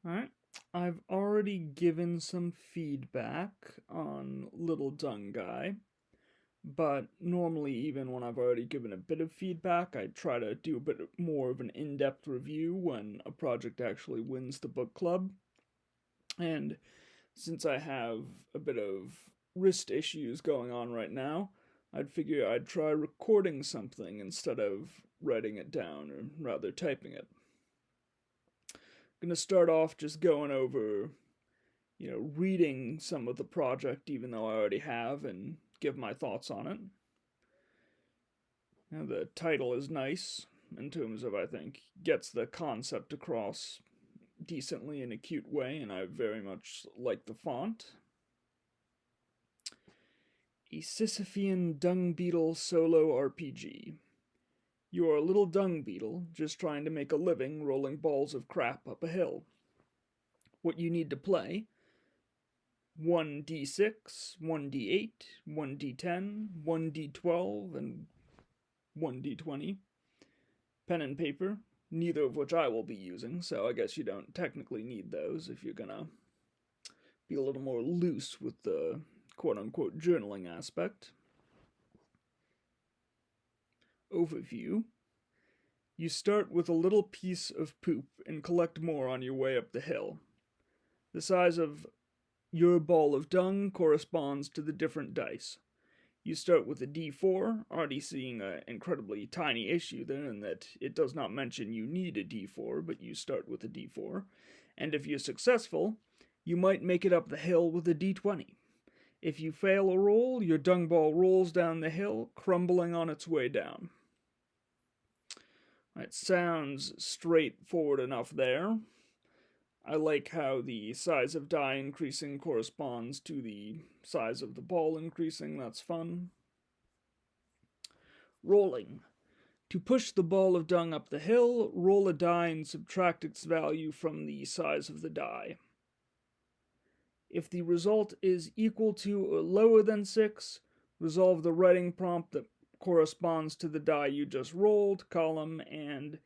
Alright, I've already given some feedback on Little Dung Guy, but normally, even when I've already given a bit of feedback, I try to do a bit more of an in depth review when a project actually wins the book club. And since I have a bit of wrist issues going on right now, I'd figure I'd try recording something instead of writing it down, or rather typing it. I'm gonna start off just going over, reading some of the project, even though I already have, and give my thoughts on it. The title is nice in terms of, I think, gets the concept across decently in a cute way, and I very much like the font. A Sisyphean dung beetle solo RPG. You're a little dung beetle just trying to make a living rolling balls of crap up a hill. What you need to play: 1d6, 1d8, 1d10, 1d12, and 1d20. Pen and paper, neither of which I will be using, so I guess you don't technically need those if you're gonna be a little more loose with the quote-unquote journaling aspect. Overview. You start with a little piece of poop and collect more on your way up the hill. The size of your ball of dung corresponds to the different dice. You start with a d4, already seeing an incredibly tiny issue there in that it does not mention you need a d4, but you start with a d4. And if you're successful, you might make it up the hill with a d20. If you fail a roll, your dung ball rolls down the hill, crumbling on its way down. It sounds straightforward enough there. I like how the size of die increasing corresponds to the size of the ball increasing. That's fun. Rolling. To push the ball of dung up the hill, roll a die and subtract its value from the size of the die. If the result is equal to or lower than 6, resolve the writing prompt that corresponds to the die you just rolled, column, and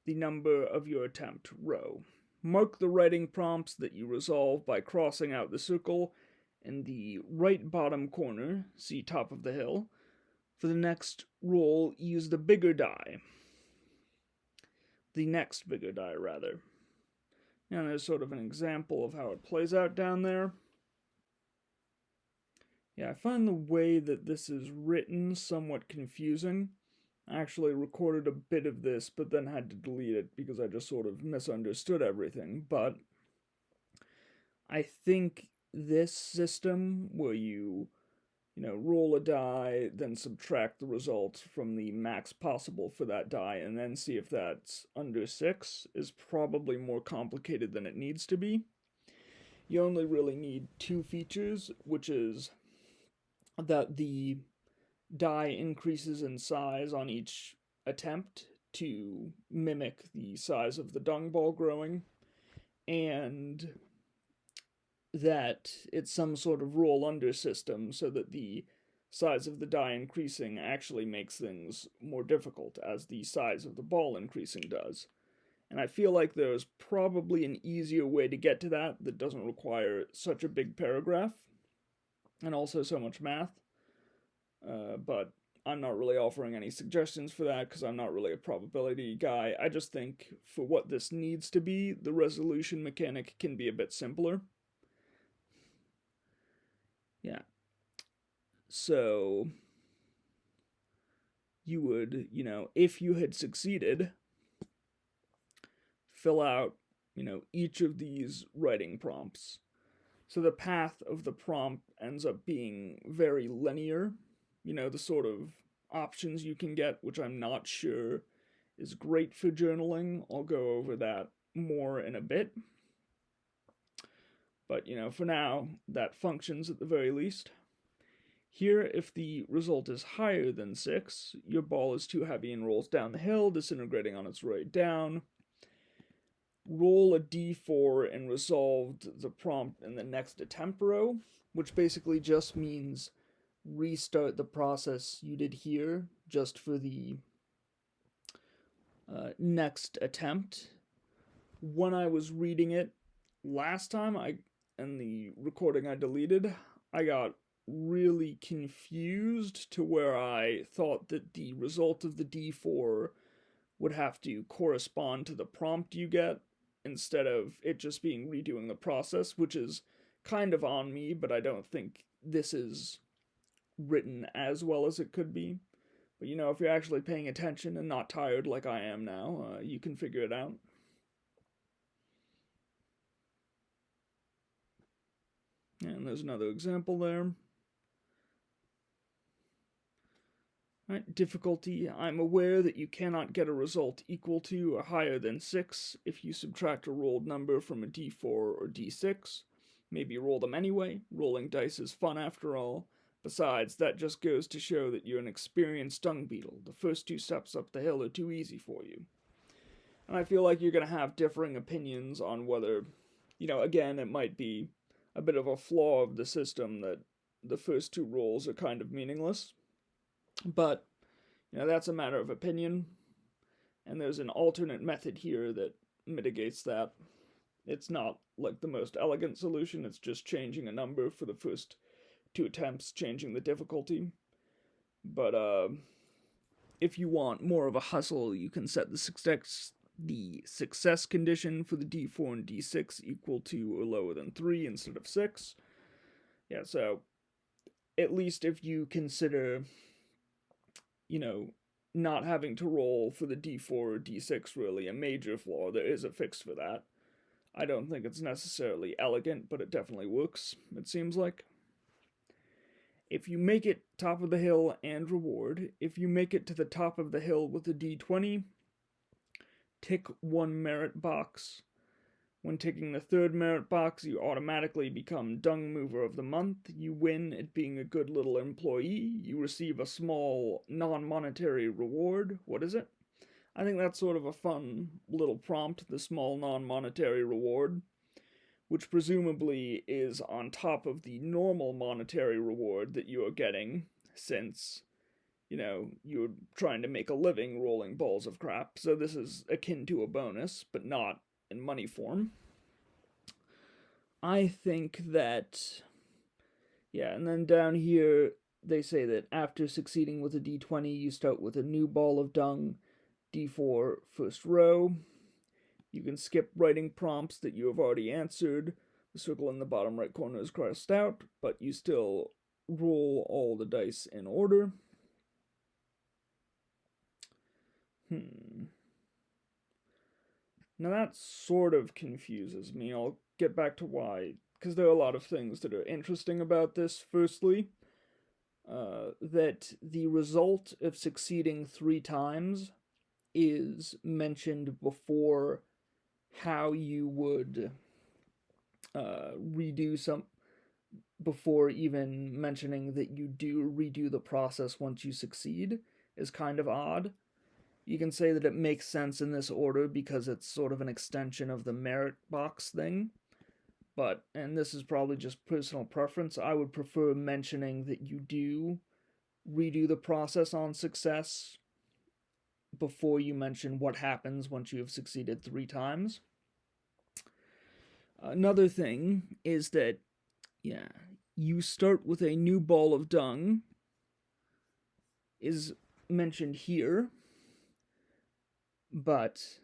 the number of your attempt, row. Mark the writing prompts that you resolve by crossing out the circle in the right bottom corner, see top of the hill. For the next roll, use the bigger die. The next bigger die, rather. And there's sort of an example of how it plays out down there. Yeah, I find the way that this is written somewhat confusing. I actually recorded a bit of this, but then had to delete it because I just sort of misunderstood everything. But I think this system where you roll a die, then subtract the result from the max possible for that die, and then see if that's under 6 is probably more complicated than it needs to be. You only really need 2 features, which is that the die increases in size on each attempt to mimic the size of the dung ball growing, and that it's some sort of roll under system so that the size of the die increasing actually makes things more difficult, as the size of the ball increasing does. And I feel like there's probably an easier way to get to that that doesn't require such a big paragraph and also so much math. But I'm not really offering any suggestions for that because I'm not really a probability guy. I just think for what this needs to be, the resolution mechanic can be a bit simpler. Yeah. So you would, if you had succeeded, fill out, each of these writing prompts. So the path of the prompt ends up being very linear. The sort of options you can get, which I'm not sure is great for journaling. I'll go over that more in a bit. But, for now, that functions at the very least. Here, if the result is higher than 6, your ball is too heavy and rolls down the hill, disintegrating on its way down. Roll a d4 and resolve the prompt in the next attempt row, which basically just means restart the process you did here just for the next attempt. When I was reading it, last time in the recording I deleted, I got really confused to where I thought that the result of the D4 would have to correspond to the prompt you get instead of it just being redoing the process, which is kind of on me, but I don't think this is written as well as it could be. But if you're actually paying attention and not tired like I am now, you can figure it out. And there's another example there. Right, difficulty. I'm aware that you cannot get a result equal to or higher than 6 if you subtract a rolled number from a d4 or d6. Maybe roll them anyway. Rolling dice is fun after all. Besides, that just goes to show that you're an experienced dung beetle. The first 2 steps up the hill are too easy for you. And I feel like you're going to have differing opinions on whether, again, it might be a bit of a flaw of the system that the first 2 rolls are kind of meaningless. But, that's a matter of opinion. And there's an alternate method here that mitigates that. It's not like the most elegant solution, it's just changing a number for the first 2 attempts, changing the difficulty. But if you want more of a hustle, you can set the success condition for the d4 and d6 equal to or lower than 3 instead of 6. Yeah, so at least if you consider, not having to roll for the d4 or d6 really a major flaw, there is a fix for that. I don't think it's necessarily elegant, but it definitely works, it seems like. If you make it top of the hill and reward, if you make it to the top of the hill with a d20, tick 1 merit box. When ticking the 3rd merit box, you automatically become Dung Mover of the Month. You win at being a good little employee. You receive a small non-monetary reward. What is it? I think that's sort of a fun little prompt, the small non-monetary reward, which presumably is on top of the normal monetary reward that you are getting, since, you're trying to make a living rolling balls of crap. So this is akin to a bonus, but not in money form. I think that, and then down here they say that after succeeding with a d20, you start with a new ball of dung, d4 first row. You can skip writing prompts that you have already answered. The circle in the bottom right corner is crossed out, but you still roll all the dice in order. Now that sort of confuses me. I'll get back to why, because there are a lot of things that are interesting about this. Firstly, that the result of succeeding 3 times is mentioned before how you would redo some, before even mentioning that you do redo the process once you succeed, is kind of odd. You can say that it makes sense in this order because it's sort of an extension of the merit box thing. But, and this is probably just personal preference, I would prefer mentioning that you do redo the process on success before you mention what happens once you have succeeded 3 times. Another thing is that, you start with a new ball of dung, is mentioned here. But,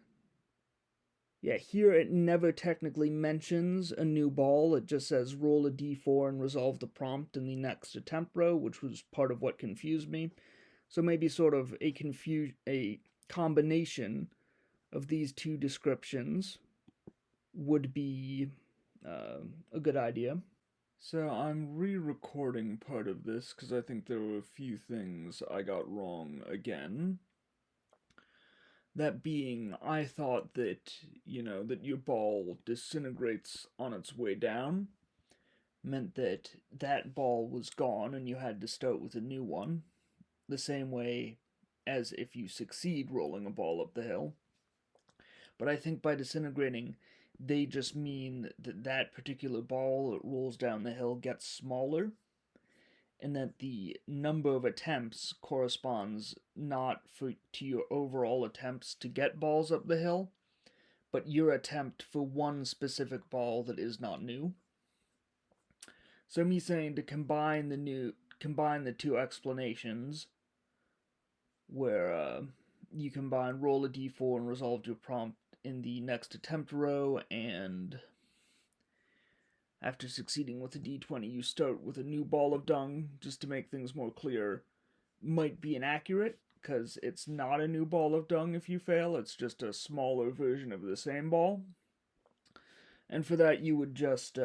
here it never technically mentions a new ball. It just says roll a d4 and resolve the prompt in the next attempt row, which was part of what confused me. So maybe sort of a combination of these 2 descriptions would be a good idea. So I'm re-recording part of this because I think there were a few things I got wrong again. That being, I thought that, that your ball disintegrates on its way down meant that that ball was gone and you had to start with a new one, the same way as if you succeed rolling a ball up the hill. But I think by disintegrating, they just mean that that particular ball that rolls down the hill gets smaller, and that the number of attempts corresponds not to your overall attempts to get balls up the hill, but your attempt for one specific ball that is not new. So me saying to combine the two explanations, where you combine roll a d4 and resolve your prompt in the next attempt row, and after succeeding with a d20, you start with a new ball of dung, just to make things more clear, might be inaccurate, because it's not a new ball of dung if you fail, it's just a smaller version of the same ball. And for that, you would just,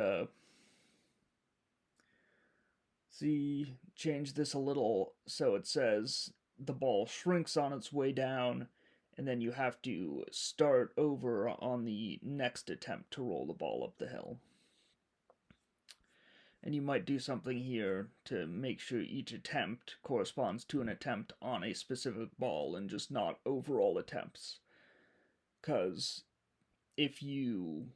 change this a little so it says the ball shrinks on its way down, and then you have to start over on the next attempt to roll the ball up the hill. And you might do something here to make sure each attempt corresponds to an attempt on a specific ball and just not overall attempts. Because if you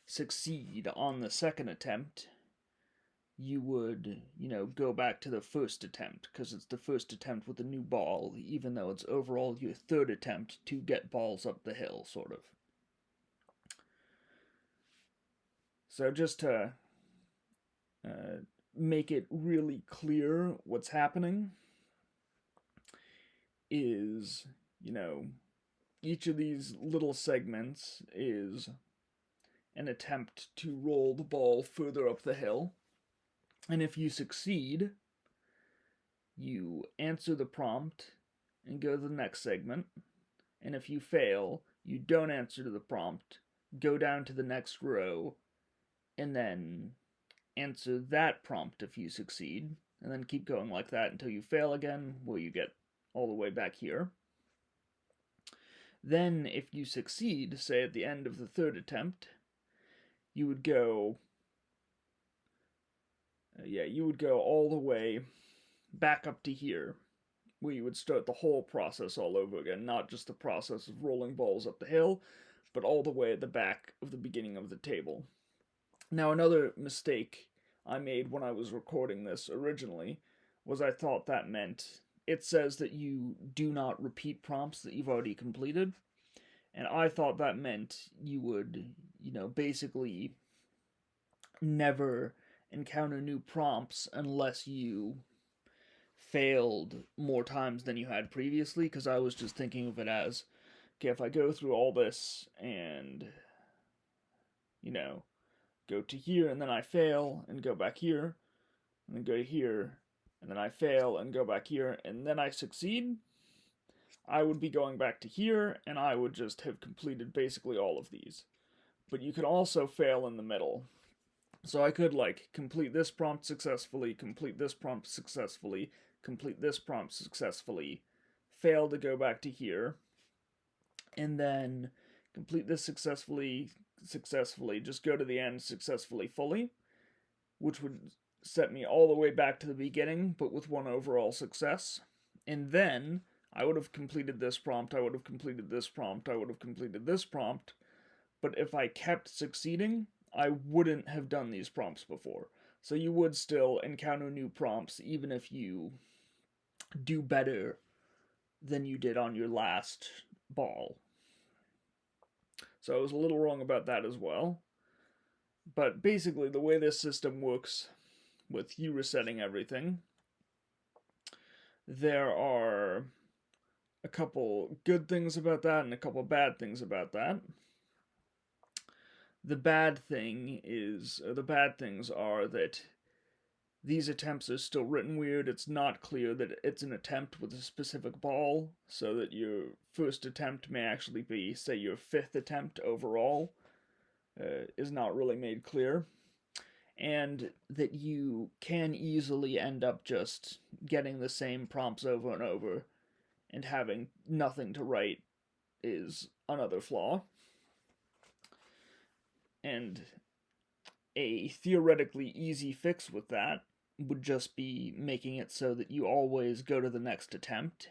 succeed on the second attempt, you would, go back to the first attempt, because it's the first attempt with a new ball, even though it's overall your third attempt to get balls up the hill, sort of. So just to make it really clear what's happening is, each of these little segments is an attempt to roll the ball further up the hill. And if you succeed, you answer the prompt and go to the next segment. And if you fail, you don't answer to the prompt, go down to the next row, and then answer that prompt if you succeed, and then keep going like that until you fail again, where you get all the way back here. Then, if you succeed, say at the end of the third attempt, you would go all the way back up to here, where you would start the whole process all over again, not just the process of rolling balls up the hill, but all the way at the back of the beginning of the table. Now, another mistake I made when I was recording this originally was I thought that meant it says that you do not repeat prompts that you've already completed, and I thought that meant you would, basically never encounter new prompts unless you failed more times than you had previously, because I was just thinking of it as, okay, if I go through all this and, go to here, and then I fail, and go back here, and then go to here, and then I fail, and go back here, and then I succeed, I would be going back to here, and I would just have completed basically all of these. But you could also fail in the middle. So I could, complete this prompt successfully, complete this prompt successfully, complete this prompt successfully, fail to go back to here, and then complete this successfully, just go to the end successfully fully, which would set me all the way back to the beginning, but with one overall success. And then I would have completed this prompt, I would have completed this prompt, I would have completed this prompt, but if I kept succeeding, I wouldn't have done these prompts before. So you would still encounter new prompts, even if you do better than you did on your last ball. So I was a little wrong about that as well. But basically, the way this system works, with you resetting everything, there are a couple good things about that and a couple bad things about that. The bad things are that these attempts are still written weird. It's not clear that it's an attempt with a specific ball, so that your first attempt may actually be, say, your fifth attempt overall, is not really made clear. And that you can easily end up just getting the same prompts over and over, and having nothing to write is another flaw. And a theoretically easy fix with that would just be making it so that you always go to the next attempt,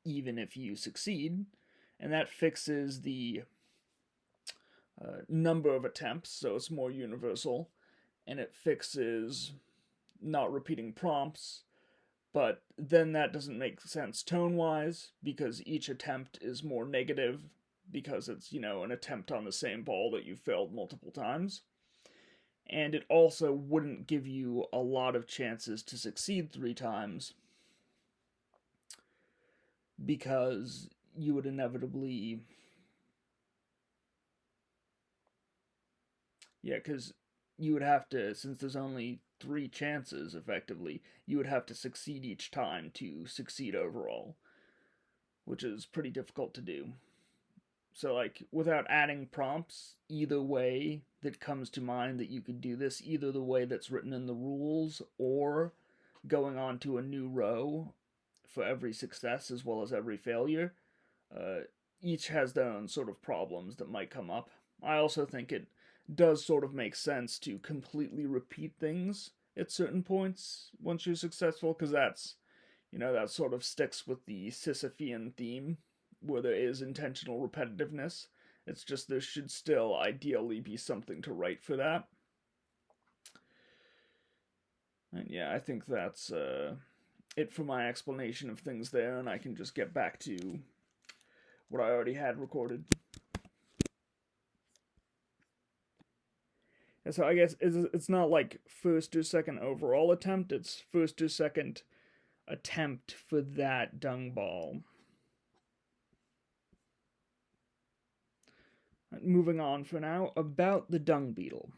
even if you succeed, and that fixes the number of attempts, so it's more universal, and it fixes not repeating prompts, But then that doesn't make sense tone-wise, because each attempt is more negative, because it's, an attempt on the same ball that you failed multiple times. And it also wouldn't give you a lot of chances to succeed 3 times, because you would inevitably... Yeah, because you would have to, since there's only 3 chances, effectively, you would have to succeed each time to succeed overall, which is pretty difficult to do. So, like, without adding prompts, either way that comes to mind that you could do this, either the way that's written in the rules or going on to a new row for every success as well as every failure, each has their own sort of problems that might come up. I also think it does sort of make sense to completely repeat things at certain points once you're successful, because that's, that sort of sticks with the Sisyphean theme, where there is intentional repetitiveness. It's just there should still ideally be something to write for that. And yeah, I think that's it for my explanation of things there, and I can just get back to what I already had recorded. And so I guess it's not like first or second overall attempt, it's first or second attempt for that dung ball. Moving on for now, about the dung beetle.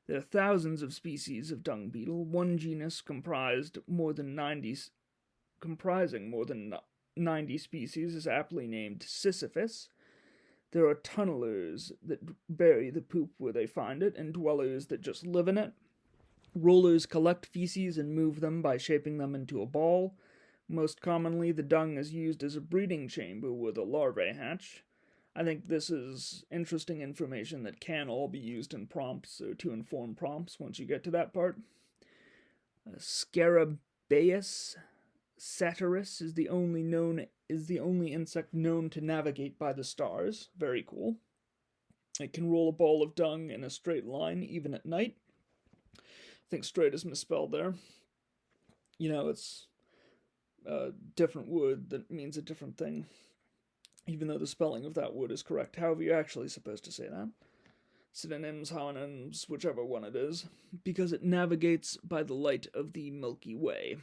There are thousands of species of dung beetle, one genus comprising more than 90 species is aptly named Sisyphus. There are tunnelers that bury the poop where they find it, and dwellers that just live in it. Rollers collect feces and move them by shaping them into a ball. Most commonly, the dung is used as a breeding chamber where the larvae hatch. I think this is interesting information that can all be used in prompts, or to inform prompts once you get to that part. Scarabaeus satirus is the only insect known to navigate by the stars. Very cool. It can roll a ball of dung in a straight line, even at night. I think straight is misspelled there. It's a different word that means a different thing, even though the spelling of that word is correct. However, you're actually supposed to say that. Synonyms, homonyms, whichever one it is, because it navigates by the light of the Milky Way.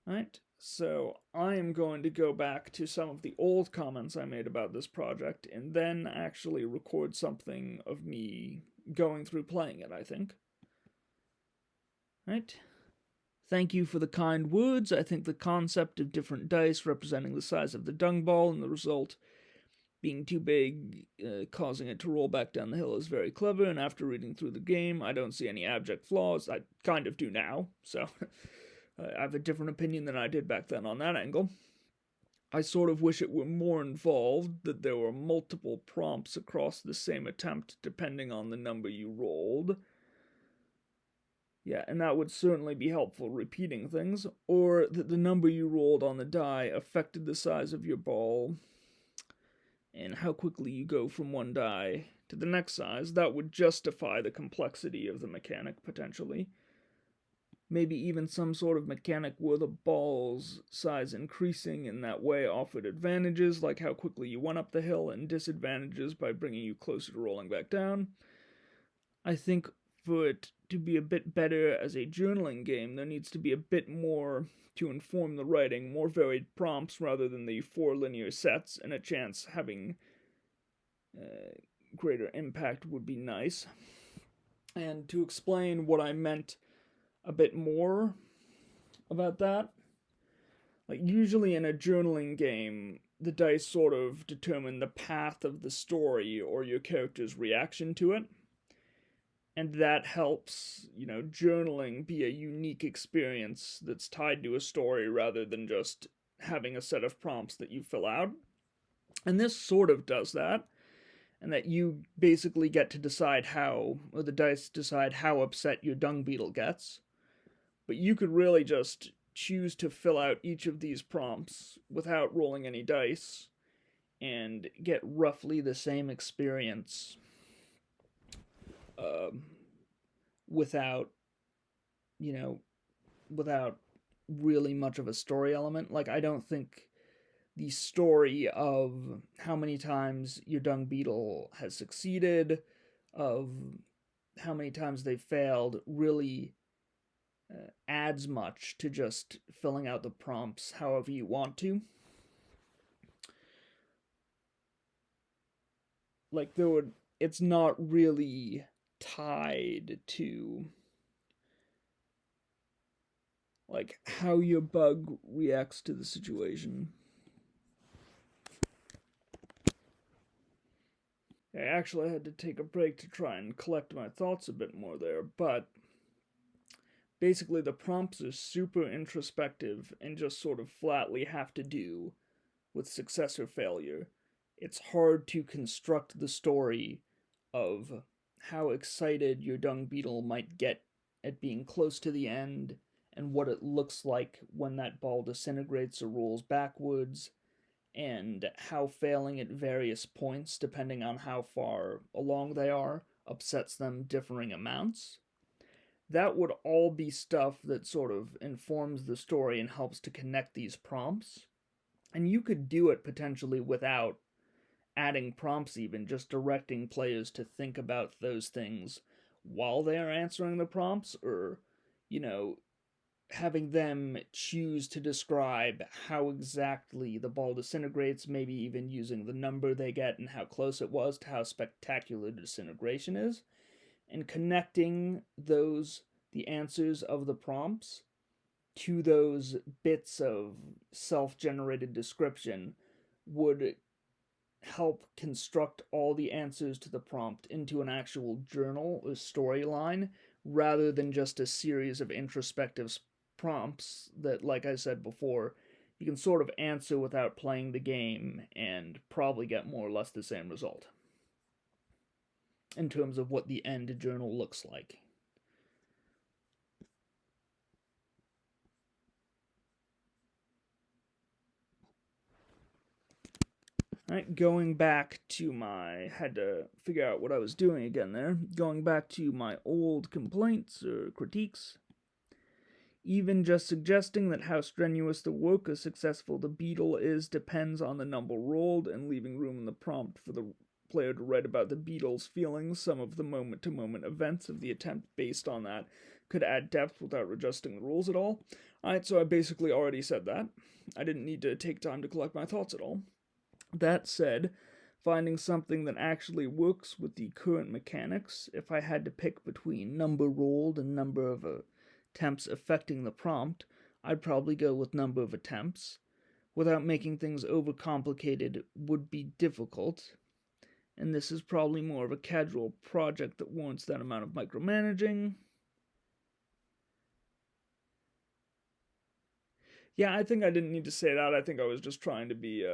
Right, so I am going to go back to some of the old comments I made about this project, and then actually record something of me going through playing it, I think. Right. Thank you for the kind words. I think the concept of different dice representing the size of the dung ball and the result being too big, causing it to roll back down the hill is very clever, and after reading through the game, I don't see any abject flaws. I kind of do now, so I have a different opinion than I did back then on that angle. I sort of wish it were more involved, that there were multiple prompts across the same attempt depending on the number you rolled. Yeah, and that would certainly be helpful repeating things, or that the number you rolled on the die affected the size of your ball and how quickly you go from one die to the next size. That would justify the complexity of the mechanic, potentially. Maybe even some sort of mechanic where the ball's size increasing in that way offered advantages, like how quickly you went up the hill, and disadvantages by bringing you closer to rolling back down. I think for it to be a bit better as a journaling game, there needs to be a bit more to inform the writing, more varied prompts rather than the 4 linear sets, and a chance having greater impact would be nice. And to explain what I meant a bit more about that, like usually in a journaling game, the dice sort of determine the path of the story or your character's reaction to it. And that helps, journaling be a unique experience that's tied to a story rather than just having a set of prompts that you fill out. And this sort of does that, and that you basically get to decide or the dice decide how upset your dung beetle gets. But you could really just choose to fill out each of these prompts without rolling any dice and get roughly the same experience without, without really much of a story element. Like, I don't think the story of how many times your dung beetle has succeeded, of how many times they failed, really adds much to just filling out the prompts however you want to. Like, it's not really tied to like how your bug reacts to the situation. I actually had to take a break to try and collect my thoughts a bit more there, but basically the prompts are super introspective and just sort of flatly have to do with success or failure. It's hard to construct the story of how excited your dung beetle might get at being close to the end and what it looks like when that ball disintegrates or rolls backwards, and how failing at various points, depending on how far along they are, upsets them differing amounts. That would all be stuff that sort of informs the story and helps to connect these prompts. And you could do it potentially without adding prompts, even just directing players to think about those things while they are answering the prompts, or, you know, having them choose to describe how exactly the ball disintegrates, maybe even using the number they get and how close it was to how spectacular the disintegration is, and connecting the answers of the prompts to those bits of self-generated description would help construct all the answers to the prompt into an actual journal or storyline, rather than just a series of introspective prompts that, like I said before, you can sort of answer without playing the game and probably get more or less the same result in terms of what the end journal looks like. Alright, going back to had to figure out what I was doing again there. Going back to my old complaints or critiques. Even just suggesting that how strenuous the work or successful the beetle is depends on the number rolled, and leaving room in the prompt for the player to write about the beetle's feelings, some of the moment-to-moment events of the attempt based on that, could add depth without adjusting the rules at all. Alright, so I basically already said that. I didn't need to take time to collect my thoughts at all. That said, finding something that actually works with the current mechanics, if I had to pick between number rolled and number of attempts affecting the prompt, I'd probably go with number of attempts. Without making things overcomplicated would be difficult, and this is probably more of a casual project that warrants that amount of micromanaging. Yeah, I think I didn't need to say that. I think I was just trying to be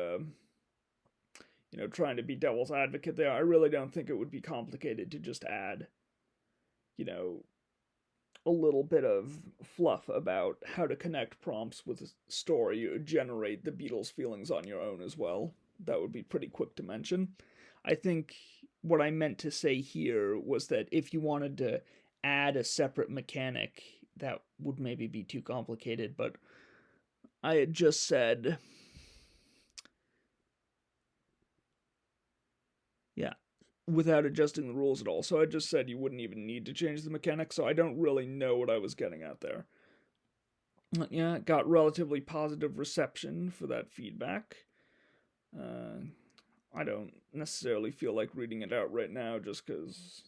trying to be devil's advocate there. I really don't think it would be complicated to just add, a little bit of fluff about how to connect prompts with a story or generate the beetle's feelings on your own as well. That would be pretty quick to mention. I think what I meant to say here was that if you wanted to add a separate mechanic, that would maybe be too complicated, but I had just said, yeah, without adjusting the rules at all. So I just said you wouldn't even need to change the mechanics, so I don't really know what I was getting at there. Yeah, got relatively positive reception for that feedback. I don't necessarily feel like reading it out right now just because,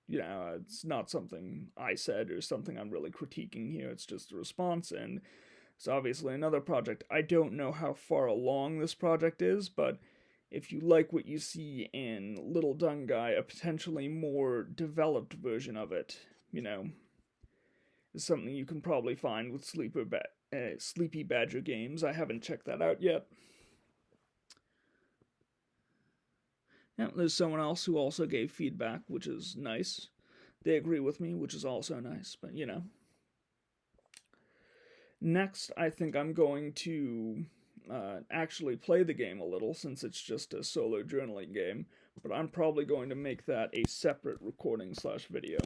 it's not something I said or something I'm really critiquing here. It's just a response, and it's obviously another project. I don't know how far along this project is, but if you like what you see in Little Dung Guy, a potentially more developed version of it, is something you can probably find with Sleepy Badger games. I haven't checked that out yet. Yeah, there's someone else who also gave feedback, which is nice. They agree with me, which is also nice, but Next, I think I'm going to actually play the game a little, since it's just a solo journaling game, but I'm probably going to make that a separate recording/video.